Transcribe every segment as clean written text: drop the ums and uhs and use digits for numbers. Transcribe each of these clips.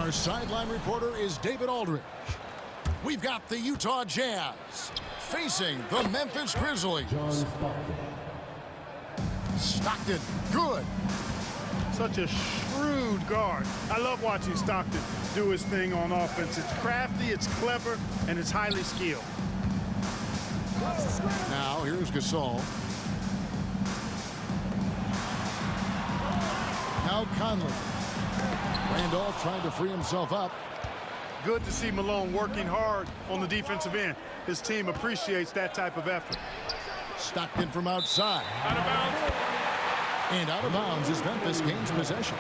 Our sideline reporter is David Aldridge. We've got the Utah Jazz facing the Memphis Grizzlies. Stockton, good. Such a shrewd guard. I love watching Stockton do his thing on offense. It's crafty, it's clever, and it's highly skilled. Now here's Gasol. Now Conley. Randolph trying to free himself up. Good to see Malone working hard on the defensive end. His team appreciates that type of effort. Stockton from outside. Out of bounds. And out of bounds as Memphis gains possession.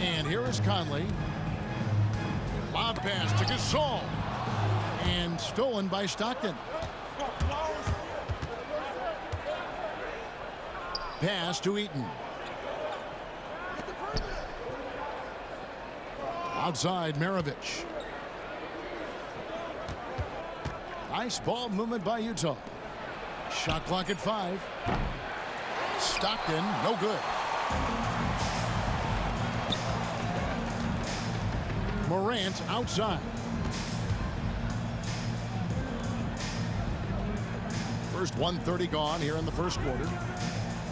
And here is Conley. Lob pass to Gasol. And stolen by Stockton. Pass to Eaton. Outside, Maravich. Nice ball movement by Utah. Shot clock at 5. Stockton, no good. Morant outside. First 1:30 gone here in the first quarter.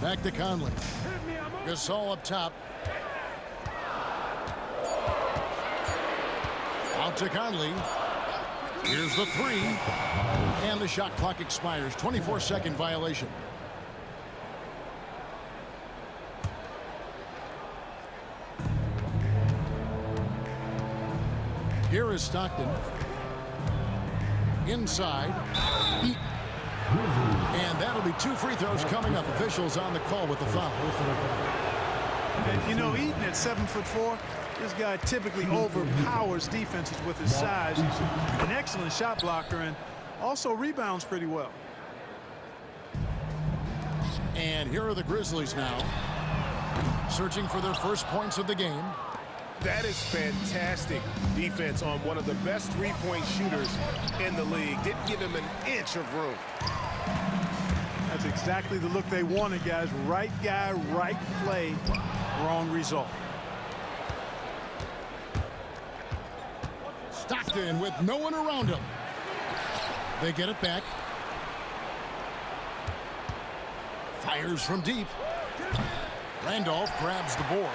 Back to Conley. Gasol up top. Out to Conley. Here's the 3. And the shot clock expires. 24-second violation. Here is Stockton. Inside. And that'll be 2 free throws coming up. Officials on the call with the foul. And, you know, Eaton at 7'4", this guy typically overpowers defenses with his size. An excellent shot blocker and also rebounds pretty well. And here are the Grizzlies now, searching for their first points of the game. That is fantastic defense on one of the best three-point shooters in the league. Didn't give him an inch of room. That's exactly the look they wanted, guys. Right guy, right play, wrong result. Stockton with no one around him. They get it back. Fires from deep. Randolph grabs the board.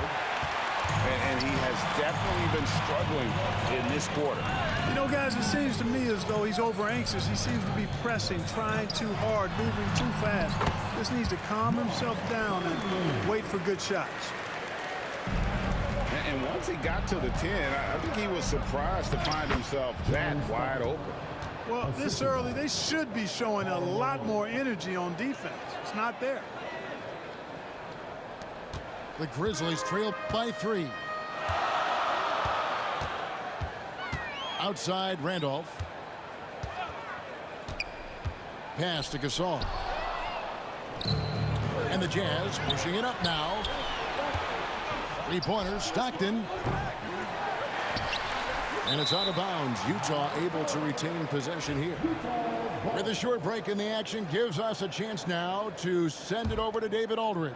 And he has definitely been struggling in this quarter. You know, guys, it seems to me as though he's over-anxious. He seems to be pressing, trying too hard, moving too fast. Just needs to calm himself down and wait for good shots. And once he got to the 10, I think he was surprised to find himself that wide open. Well, this early, they should be showing a lot more energy on defense. It's not there. The Grizzlies trail by 3. Outside, Randolph. Pass to Gasol. And the Jazz pushing it up now. 3-pointer, Stockton. And it's out of bounds. Utah able to retain possession here. With a short break in the action, gives us a chance now to send it over to David Aldridge.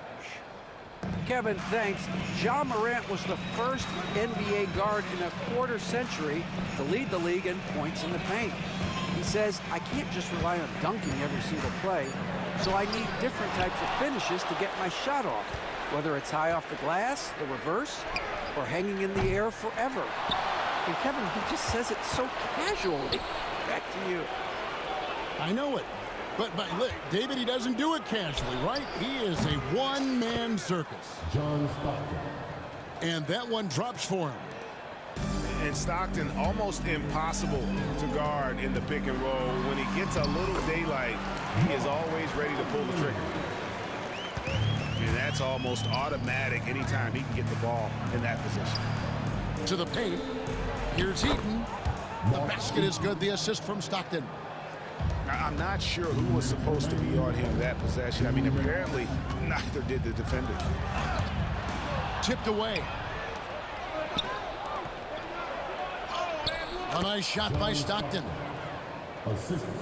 Kevin, thanks. Ja Morant was the first NBA guard in a quarter century to lead the league in points in the paint. He says, I can't just rely on dunking every single play, so I need different types of finishes to get my shot off, whether it's high off the glass, the reverse, or hanging in the air forever. And Kevin, he just says it so casually. Back to you. I know it. But look, David, he doesn't do it casually, right? He is a one-man circus. And that one drops for him. And Stockton almost impossible to guard in the pick and roll. When he gets a little daylight, he is always ready to pull the trigger. And that's almost automatic anytime he can get the ball in that position. To the paint. Here's Eaton. The basket is good. The assist from Stockton. I'm not sure who was supposed to be on him that possession. I mean, apparently neither did the defender. Tipped away. A nice shot by Stockton.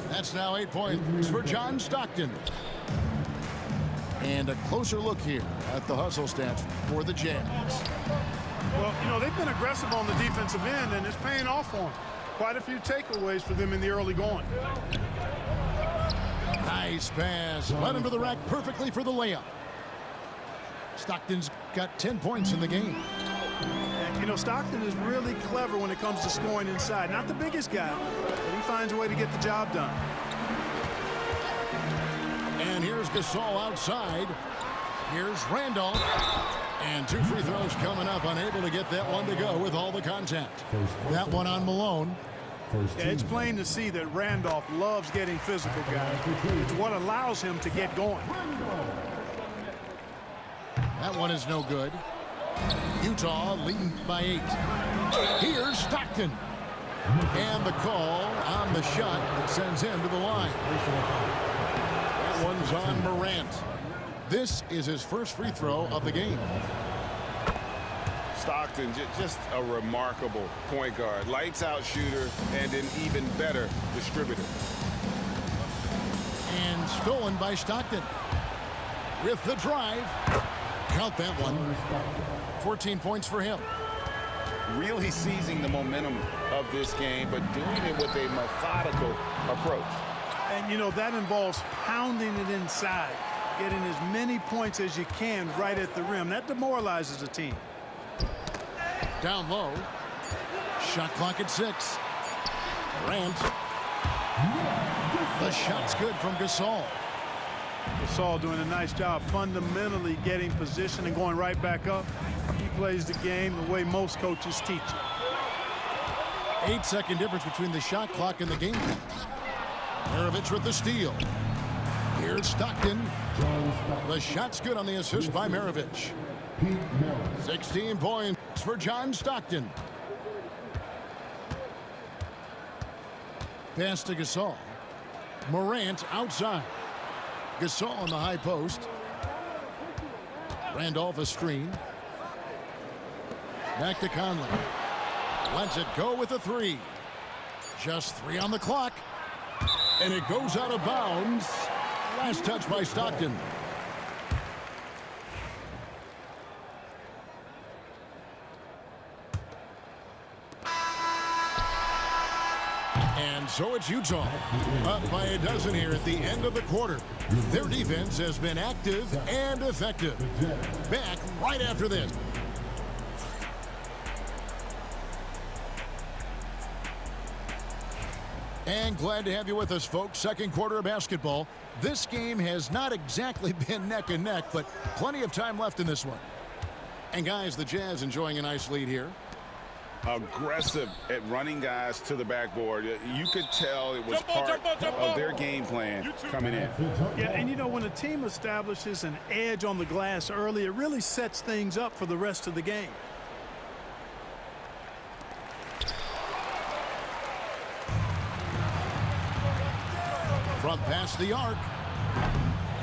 That's now 8 points for John Stockton. And a closer look here at the hustle stats for the Jazz. Well, you know, they've been aggressive on the defensive end, and it's paying off for them. Quite a few takeaways for them in the early going. Nice pass. Led him to the rack perfectly for the layup. Stockton's got 10 points in the game. And, you know, Stockton is really clever when it comes to scoring inside. Not the biggest guy, but he finds a way to get the job done. And here's Gasol outside. Here's Randolph. And 2 free throws coming up. Unable to get that one to go with all the contact. That one on Malone. Yeah, it's plain to see that Randolph loves getting physical, guys. It's what allows him to get going. That one is no good. Utah leading by 8. Here's Stockton. And the call on the shot that sends him to the line. That one's on Morant. This is his first free throw of the game. Stockton, just a remarkable point guard. Lights out shooter and an even better distributor. And stolen by Stockton. With the drive. Count that one. 14 points for him. Really seizing the momentum of this game, but doing it with a methodical approach. And, you know, that involves pounding it inside, getting as many points as you can right at the rim. That demoralizes a team. Down low. Shot clock at 6. Durant. The shot's good from Gasol. Gasol doing a nice job fundamentally getting position and going right back up. He plays the game the way most coaches teach it. 8-second difference between the shot clock and the game clock. Maravich with the steal. Here's Stockton. The shot's good on the assist by Maravich. 16 points for John Stockton. Pass to Gasol. Morant outside. Gasol on the high post. Randolph a screen. Back to Conley. Lets it go with a 3. Just 3 on the clock. And it goes out of bounds. Last touch by Stockton. And so it's Utah, up by a dozen here at the end of the quarter. Their defense has been active and effective. Back right after this. And glad to have you with us, folks. Second quarter of basketball. This game has not exactly been neck and neck, but plenty of time left in this one. And guys, the Jazz enjoying a nice lead here. Aggressive at running guys to the backboard. You could tell it was part of their game plan coming in. Yeah, and you know, when a team establishes an edge on the glass early, it really sets things up for the rest of the game. From past the arc.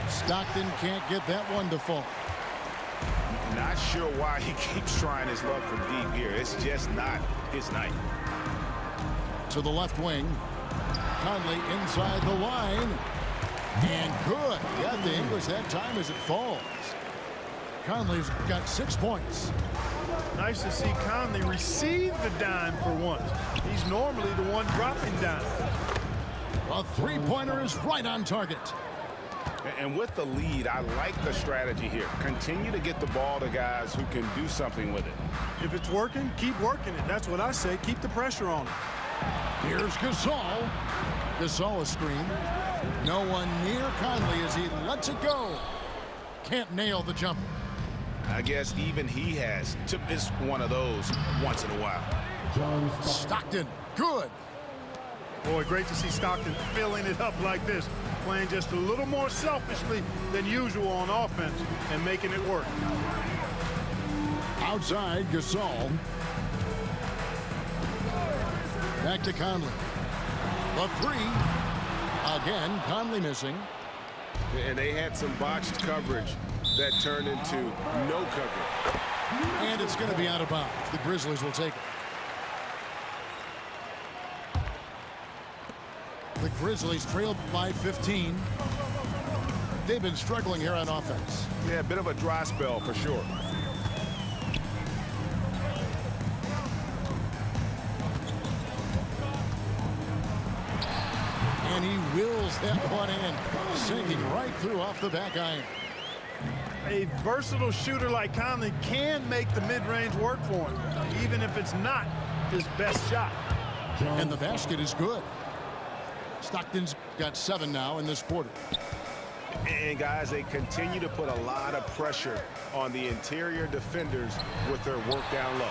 Stockton can't get that one to fall. Not sure why he keeps trying his luck from deep here. It's just not his night. To the left wing. Conley inside the line. And good. Got the English that time as it falls. Conley's got 6 points. Nice to see Conley receive the dime for once. He's normally the one dropping dimes. A three-pointer is right on target. And with the lead, I like the strategy here. Continue to get the ball to guys who can do something with it. If it's working, keep working it. That's what I say. Keep the pressure on it. Here's Gasol. Gasol a screen. No one near Conley as he lets it go. Can't nail the jumper. I guess even he has to miss one of those once in a while. Stockton, good. Boy, great to see Stockton filling it up like this. Playing just a little more selfishly than usual on offense and making it work. Outside, Gasol. Back to Conley. The 3. Again, Conley missing. And they had some botched coverage that turned into no coverage. And it's going to be out of bounds. The Grizzlies will take it. The Grizzlies trailed by 15. They've been struggling here on offense. Yeah, a bit of a dry spell for sure. And he wills that one in, sinking right through off the back iron. A versatile shooter like Conley can make the mid-range work for him, even if it's not his best shot. And the basket is good. Stockton's got 7 now in this quarter. And guys, they continue to put a lot of pressure on the interior defenders with their work down low.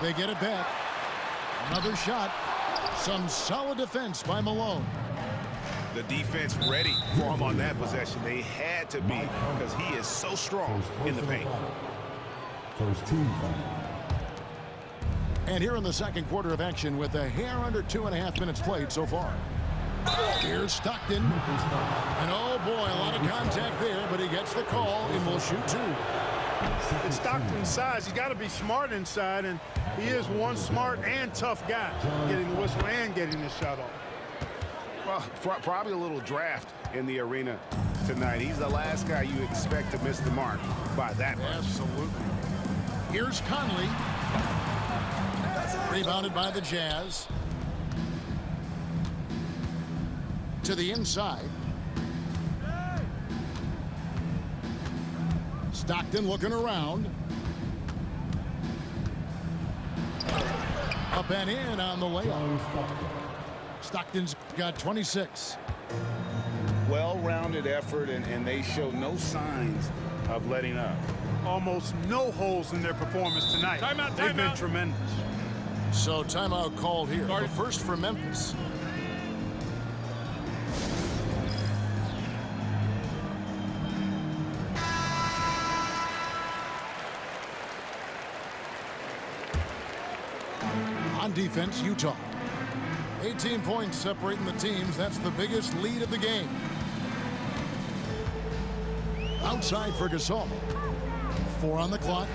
They get it back. Another shot. Some solid defense by Malone. The defense ready for him on that possession. They had to be, because he is so strong in the paint. First team foul. And here in the second quarter of action with a hair under 2.5 minutes played so far. Here's Stockton. And oh boy, a lot of contact there, but he gets the call and will shoot 2. It's Stockton's size. He's got to be smart inside, and he is one smart and tough guy, getting the whistle and getting the shot off. Well, probably a little draft in the arena tonight. He's the last guy you expect to miss the mark by that much. Absolutely. Here's Conley. Rebounded by the Jazz. To the inside. Stockton looking around. Up and in on the layup. Stockton's got 26. Well-rounded effort, and they show no signs of letting up. Almost no holes in their performance tonight. They've been tremendous. So timeout called here. The first for Memphis. On defense, Utah. 18 points separating the teams. That's the biggest lead of the game. Outside for Gasol. 4 on the clock.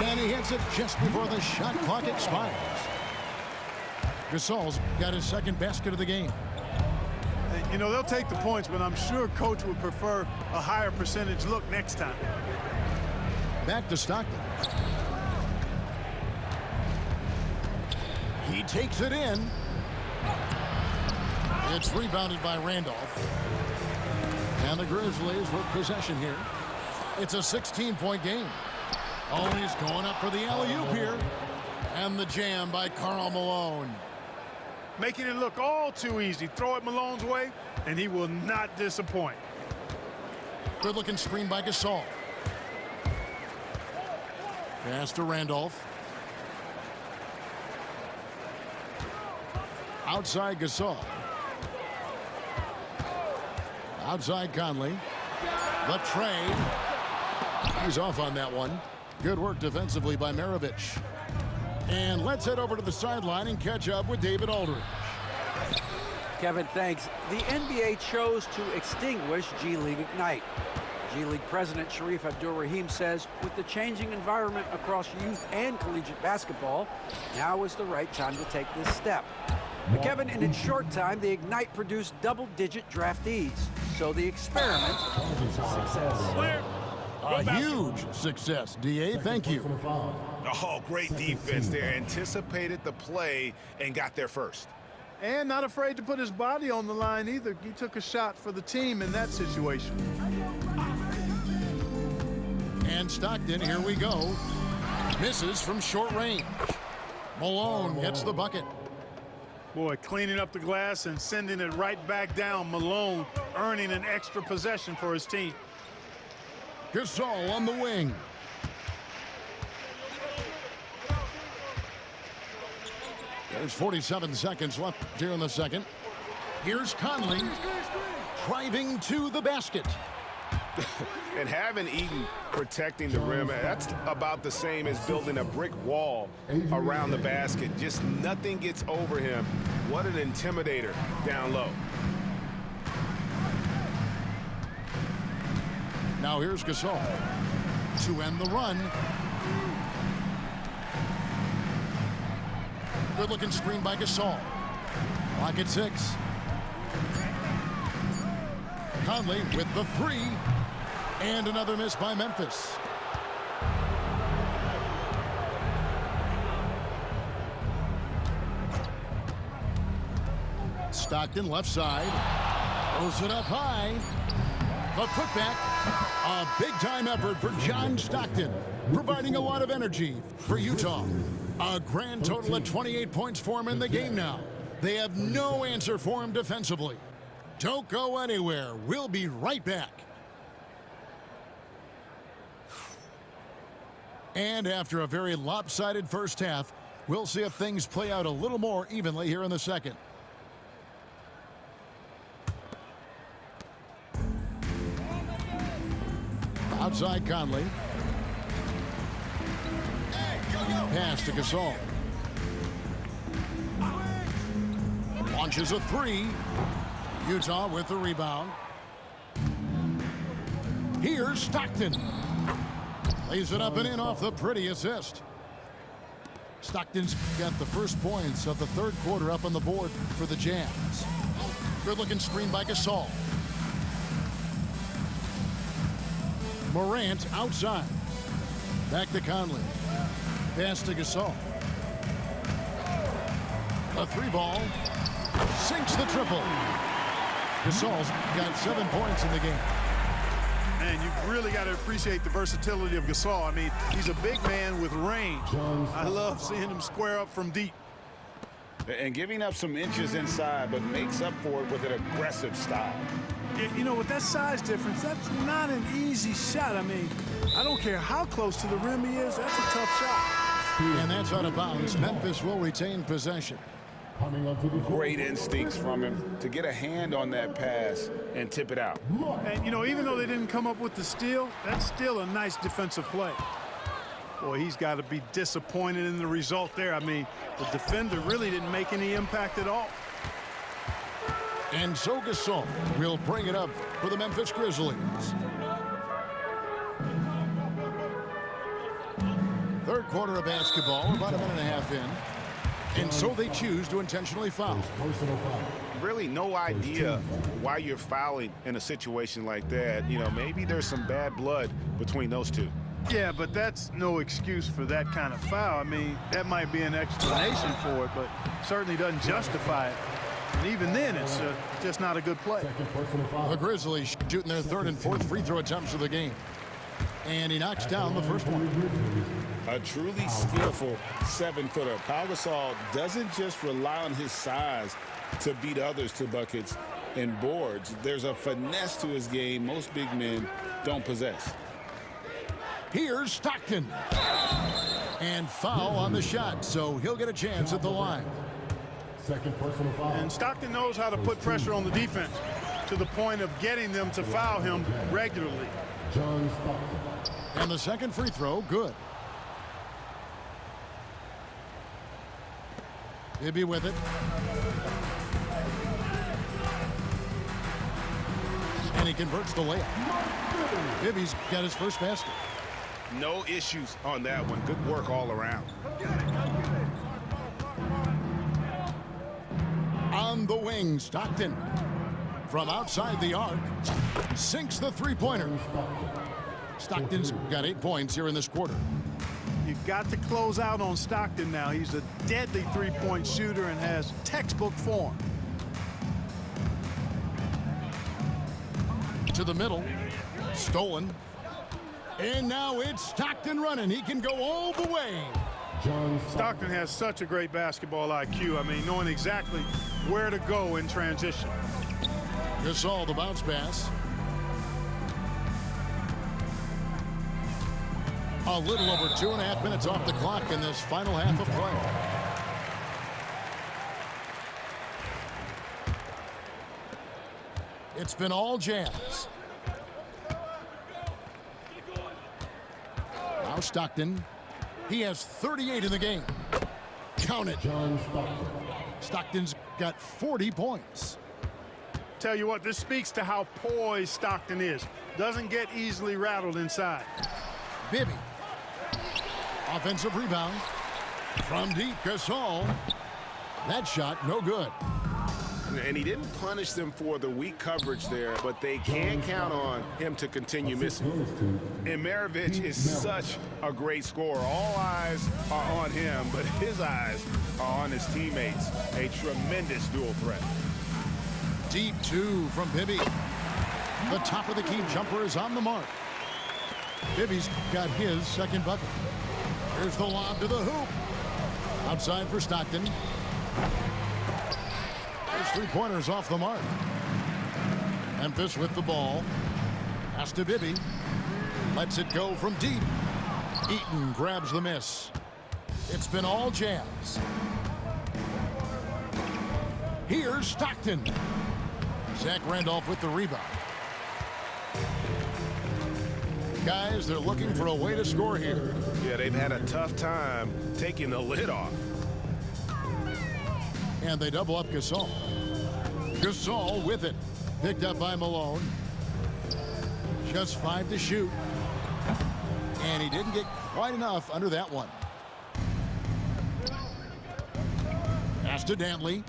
And he hits it just before the shot clock expires. Gasol's got his second basket of the game. You know, they'll take the points, but I'm sure Coach would prefer a higher percentage look next time. Back to Stockton. He takes it in. It's rebounded by Randolph. And the Grizzlies with possession here. It's a 16-point game. Oh, he's going up for the alley-oop here. And the jam by Karl Malone. Making it look all too easy. Throw it Malone's way, and he will not disappoint. Good-looking screen by Gasol. Pass to Randolph. Outside Gasol. Outside Conley. The trade. He's off on that one. Good work defensively by Maravich. And let's head over to the sideline and catch up with David Aldridge. Kevin, thanks. The NBA chose to extinguish G League Ignite. G League President Sharif Abdul-Rahim says with the changing environment across youth and collegiate basketball, now is the right time to take this step. But Kevin, in its short time, the Ignite produced double-digit draftees. So the experiment was a success. A huge success, DA. Thank you. Oh, great defense there. Anticipated the play and got there first. And not afraid to put his body on the line either. He took a shot for the team in that situation. And Stockton, here we go. Misses from short range. Malone gets the bucket. Boy, cleaning up the glass and sending it right back down. Malone earning an extra possession for his team. Gasol on the wing. There's 47 seconds left here in the second. Here's Conley driving to the basket. And having Eaton protecting the rim, that's about the same as building a brick wall around the basket. Just nothing gets over him. What an intimidator down low. Now here's Gasol to end the run. Good-looking screen by Gasol. Clock at 6. Conley with the 3. And another miss by Memphis. Stockton left side. Throws it up high. The putback. A big-time effort for John Stockton, providing a lot of energy for Utah. A grand total of 28 points for him in the game now. They have no answer for him defensively. Don't go anywhere. We'll be right back. And after a very lopsided first half, we'll see if things play out a little more evenly here in the second. Outside Conley. Pass to Gasol. Launches a 3. Utah with the rebound. Here's Stockton. Lays it up and in off the pretty assist. Stockton's got the first points of the third quarter up on the board for the Jazz. Good-looking screen by Gasol. Morant outside. Back to Conley. Pass to Gasol. A 3-ball. Sinks the triple. Gasol's got 7 points in the game. Man, you've really got to appreciate the versatility of Gasol. I mean, he's a big man with range. I love seeing him square up from deep. And giving up some inches inside, but makes up for it with an aggressive style. You know, with that size difference, that's not an easy shot. I mean, I don't care how close to the rim he is. That's a tough shot. And that's out of bounds. Memphis will retain possession. Great instincts from him to get a hand on that pass and tip it out. And, you know, even though they didn't come up with the steal, that's still a nice defensive play. Boy, he's got to be disappointed in the result there. I mean, the defender really didn't make any impact at all. And so Gasol will bring it up for the Memphis Grizzlies. Third quarter of basketball, about a minute and a half in. And so they choose to intentionally foul. Really no idea why you're fouling in a situation like that. You know, maybe there's some bad blood between those two. Yeah, but that's no excuse for that kind of foul. I mean, that might be an explanation for it, but certainly doesn't justify it. And even then, it's just not a good play. The Grizzlies shooting their third and fourth free throw attempts of the game. And he knocks down the first one. A truly skillful 7-footer. Pau Gasol doesn't just rely on his size to beat others to buckets and boards. There's a finesse to his game most big men don't possess. Here's Stockton. And foul on the shot, so he'll get a chance at the line. Second personal foul. And Stockton knows how to put pressure on the defense to the point of getting them to foul him regularly. John Stockton. And the second free throw, good. Bibby with it. And he converts the layup. Bibby's got his first basket. No issues on that one. Good work all around. On the wing, Stockton. From outside the arc, sinks the three-pointer. Stockton's got 8 points here in this quarter. You've got to close out on Stockton now. He's a deadly three-point shooter and has textbook form. To the middle, stolen. And now it's Stockton running. He can go all the way. Stockton has such a great basketball IQ. I mean, knowing exactly where to go in transition. Gasol, the bounce pass. A little over 2.5 minutes off the clock in this final half of play. It's been all Jazz. Now Stockton. He has 38 in the game. Count it. Stockton's got 40 points. Tell you what, this speaks to how poised Stockton is. Doesn't get easily rattled inside. Bibby. Offensive rebound. From deep, Gasol. That shot, no good. And he didn't punish them for the weak coverage there, but they can't count on him to continue missing. And Maravich is such a great scorer. All eyes are on him, but his eyes are on his teammates. A tremendous dual threat. Deep two from Bibby. The top of the key jumper is on the mark. Bibby's got his second bucket. Here's the lob to the hoop. Outside for Stockton. His three-pointers off the mark. Memphis with the ball. Pass to Bibby. Lets it go from deep. Eaton grabs the miss. It's been all Jazz. Here's Stockton. Zach Randolph with the rebound. Guys, they're looking for a way to score here. Yeah, they've had a tough time taking the lid off. And they double up Gasol. Gasol with it. Picked up by Malone. Just 5 to shoot. And he didn't get quite enough under that one. Pass to Dantley.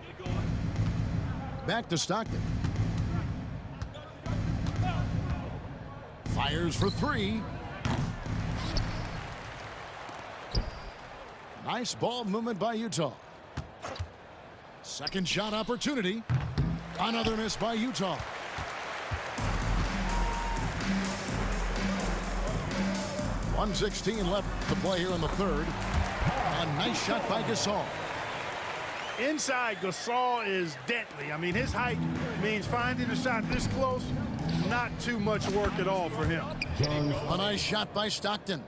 Back to Stockton. Fires for three. Nice ball movement by Utah. Second shot opportunity. Another miss by Utah. .116 left to play here in the third. A nice shot by Gasol. Inside, Gasol is deadly. I mean, his height means finding a shot this close, not too much work at all for him. A nice shot by Stockton.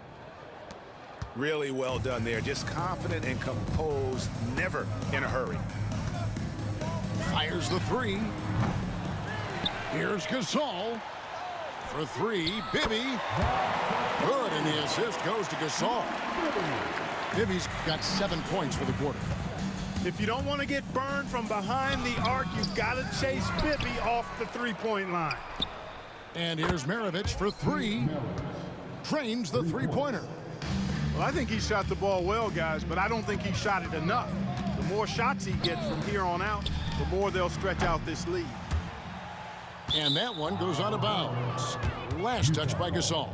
Really well done there. Just confident and composed, never in a hurry. Fires the three. Here's Gasol. For three, Bibby. Good, and the assist goes to Gasol. Bibby's got 7 points for the quarter. If you don't want to get burned from behind the arc, you've got to chase Bibby off the three-point line. And here's Maravich for three. Trains the three-pointer. Well, I think he shot the ball well, guys, but I don't think he shot it enough. The more shots he gets from here on out, the more they'll stretch out this lead. And that one goes out of bounds. Last touch by Gasol.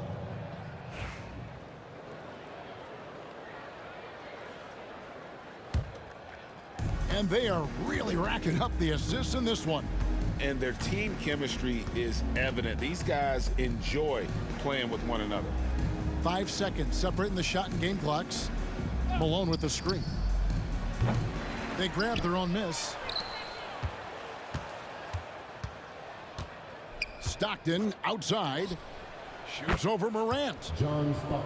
And they are really racking up the assists in this one. And their team chemistry is evident. These guys enjoy playing with one another. 5 seconds separating the shot and game clocks. Malone with the screen. They grab their own miss. Stockton outside. Shoots over Morant.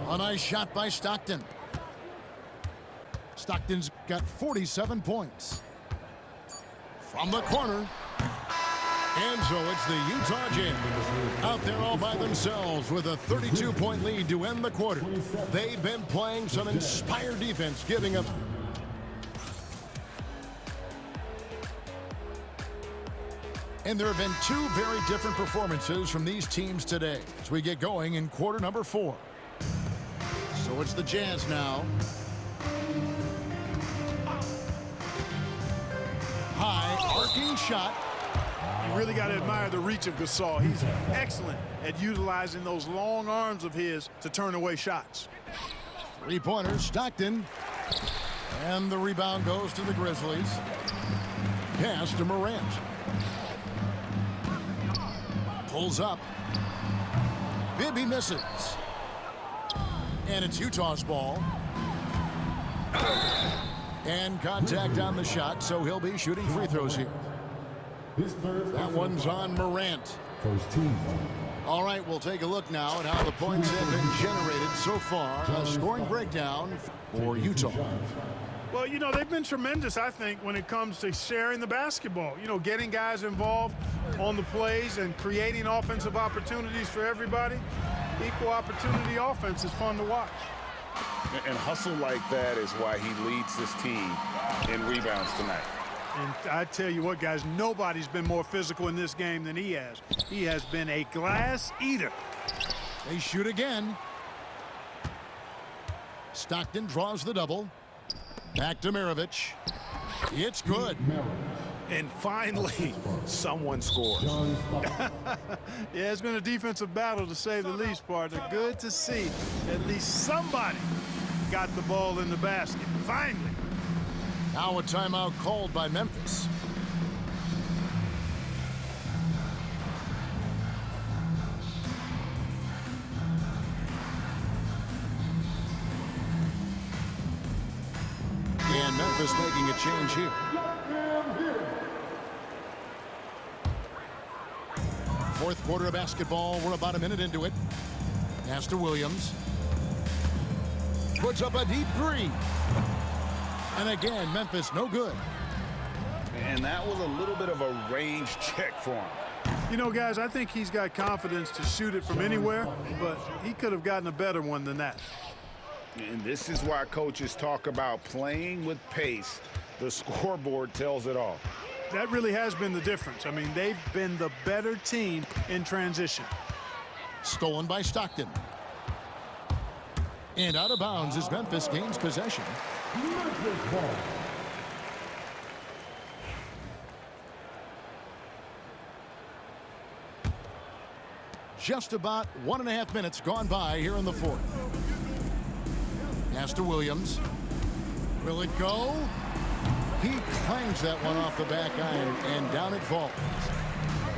A nice shot by Stockton. Stockton's got 47 points. From the corner. And so it's the Utah Jazz out there all by themselves with a 32-point lead to end the quarter. They've been playing some inspired defense, giving up. And there have been two very different performances from these teams today as we get going in quarter number 4. So it's the Jazz now. High arcing shot. You really got to admire the reach of Gasol. He's excellent at utilizing those long arms of his to turn away shots. Three-pointer, Stockton. And the rebound goes to the Grizzlies. Pass to Morant. Pulls up. Bibby misses. And it's Utah's ball. And contact on the shot, so he'll be shooting free throws here. That one's on Morant. First team. All right, we'll take a look now at how the points have been generated so far. A scoring breakdown for Utah. Well, you know, they've been tremendous, I think, when it comes to sharing the basketball. You know, getting guys involved on the plays and creating offensive opportunities for everybody. Equal opportunity offense is fun to watch. And hustle like that is why he leads this team in rebounds tonight. And I tell you what, guys, nobody's been more physical in this game than he has. He has been a glass eater. They shoot again. Stockton draws the double. Back to Maravich. It's good. And finally, someone scores. Yeah, it's been a defensive battle to say the least, partner. Good to see at least somebody got the ball in the basket. Finally. Now a timeout called by Memphis. And Memphis making a change here. Fourth quarter of basketball. We're about a minute into it. Pass to Williams. Puts up a deep three. And again, Memphis no good. And that was a little bit of a range check for him. You know, guys, I think he's got confidence to shoot it from anywhere, but he could have gotten a better one than that. And this is why coaches talk about playing with pace. The scoreboard tells it all. That really has been the difference. I mean, they've been the better team in transition. Stolen by Stockton. And out of bounds as Memphis gains possession. Memphis ball. Just about 1.5 minutes gone by here in the fourth. Pass to Williams. Will it go? He clangs that one off the back iron, and down it falls.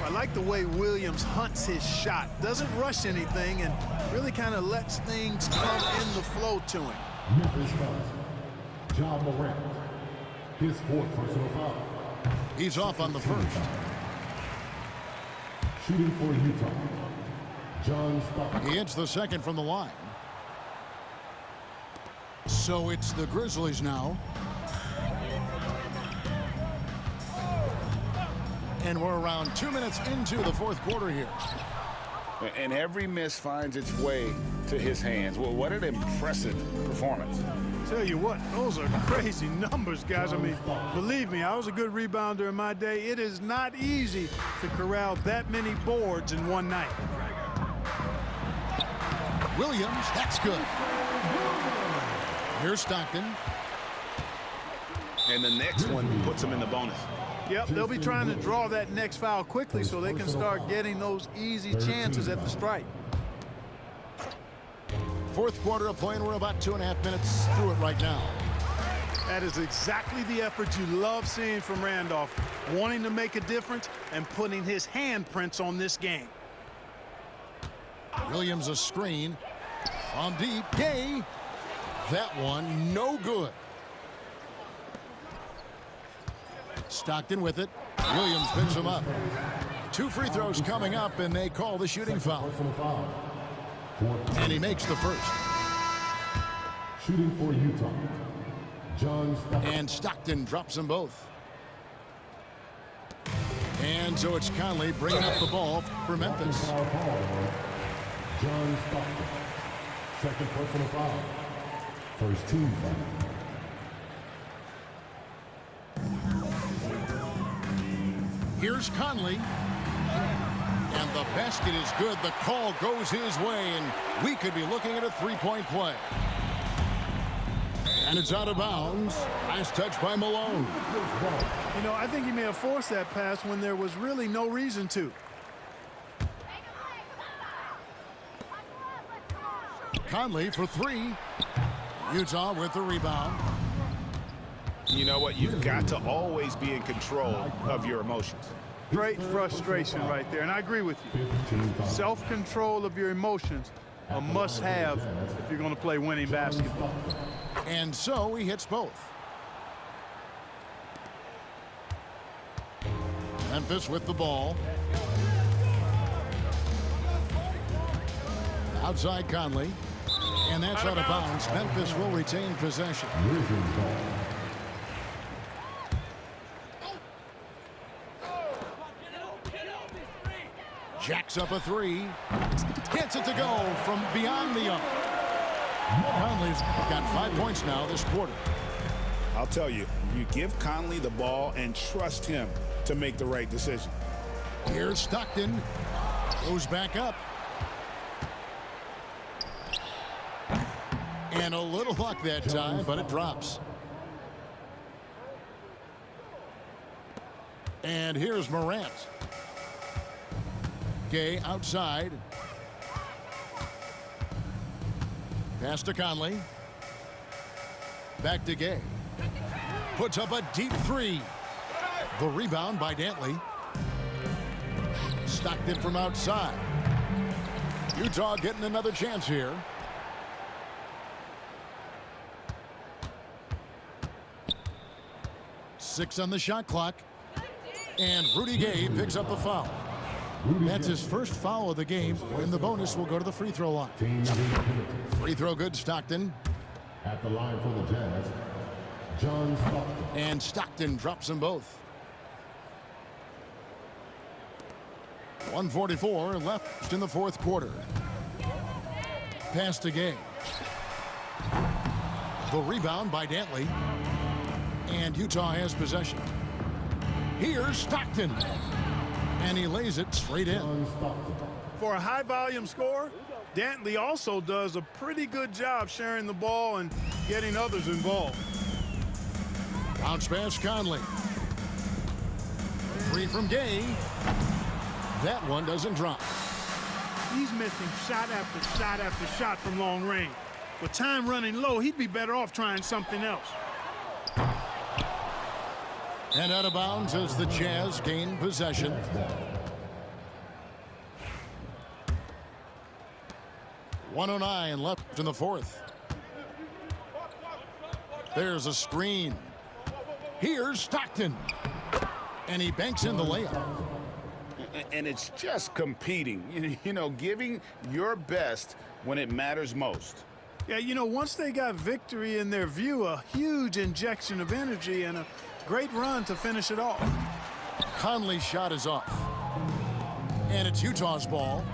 I like the way Williams hunts his shot. Doesn't rush anything and really kind of lets things come in the flow to him. Memphis foul. John Morant. His fourth personal foul. He's off on the first. Shooting for Utah. John Stockton. He hits the second from the line. So it's the Grizzlies now. And we're around 2 minutes into the fourth quarter here. And every miss finds its way to his hands. Well, what an impressive performance. Tell you what, those are crazy numbers, guys. I mean, believe me, I was a good rebounder in my day. It is not easy to corral that many boards in one night. Williams, that's good. Here's Stockton. And the next one puts him in the bonus. Yep, they'll be trying to draw that next foul quickly so they can start getting those easy chances at the stripe. Fourth quarter of play, and we're about 2.5 minutes through it right now. That is exactly the effort you love seeing from Randolph, wanting to make a difference and putting his handprints on this game. Williams a screen from deep. Gay. That one no good. Stockton with it. Williams picks him up. 2 free throws coming up, and they call the shooting foul. And he makes the first. Shooting for Utah. John Stockton. And Stockton drops them both. And so it's Conley bringing up the ball for Memphis. Foul call. John Stockton. Second personal foul. First team foul. Here's Conley. And the basket is good. The call goes his way, and we could be looking at a three-point play. And it's out of bounds. Last touch by Malone. You know, I think he may have forced that pass when there was really no reason to. Conley for 3. Utah with the rebound. You know what? You've got to always be in control of your emotions. Great frustration right there, and I agree with you. Self-control of your emotions, a must-have if you're going to play winning basketball. And so he hits both. Memphis with the ball. Outside Conley. And that's out of bounds. Memphis will retain possession. Jacks up a 3. Gets it to go from beyond the arc. Conley's got 5 points now this quarter. I'll tell you, you give Conley the ball and trust him to make the right decision. Here's Stockton. Goes back up. And a little luck that time, but it drops. And here's Morant. Gay outside. Pass to Conley. Back to Gay. Puts up a deep three. The rebound by Dantley. Stockton from outside. Utah getting another chance here. Six on the shot clock. And Rudy Gay picks up the foul. That's his first foul of the game, and the bonus will go to the free throw line. Free throw good, Stockton. At the line for the Jazz, John Stockton. And Stockton drops them both. 1:44 left in the fourth quarter. Pass to Gay. The rebound by Dantley. And Utah has possession. Here's Stockton. And he lays it straight in. For a high-volume scorer, Dantley also does a pretty good job sharing the ball and getting others involved. Bounce pass Conley. Three from Gay. That one doesn't drop. He's missing shot after shot after shot from long range. With time running low, he'd be better off trying something else. And out of bounds as the Jazz gain possession. .109 left in the fourth. There's a screen. Here's Stockton. And he banks in the layup. And it's just competing, you know, giving your best when it matters most. Yeah, you know, once they got victory in their view, a huge injection of energy and a great run to finish it off. Conley's shot is off. And it's Utah's ball.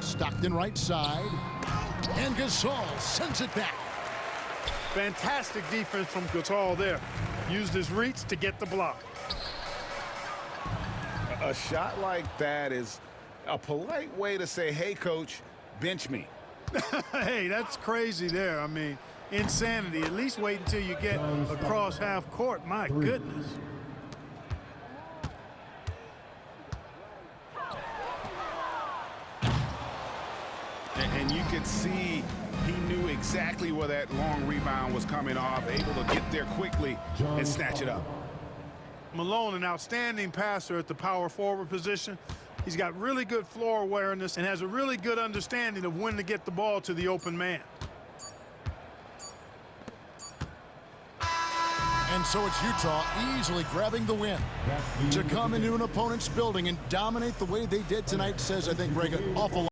Stockton right side. And Gasol sends it back. Fantastic defense from Gasol there. Used his reach to get the block. A shot like that is a polite way to say, hey, coach, bench me. Hey, that's crazy there. I mean, insanity. At least wait until you get across half court. My goodness. And you could see he knew exactly where that long rebound was coming off, able to get there quickly and snatch it up. Malone, an outstanding passer at the power forward position. He's got really good floor awareness and has a really good understanding of when to get the ball to the open man. And so it's Utah easily grabbing the win. To come into an opponent's building and dominate the way they did tonight says, I think, Greg, an awful lot.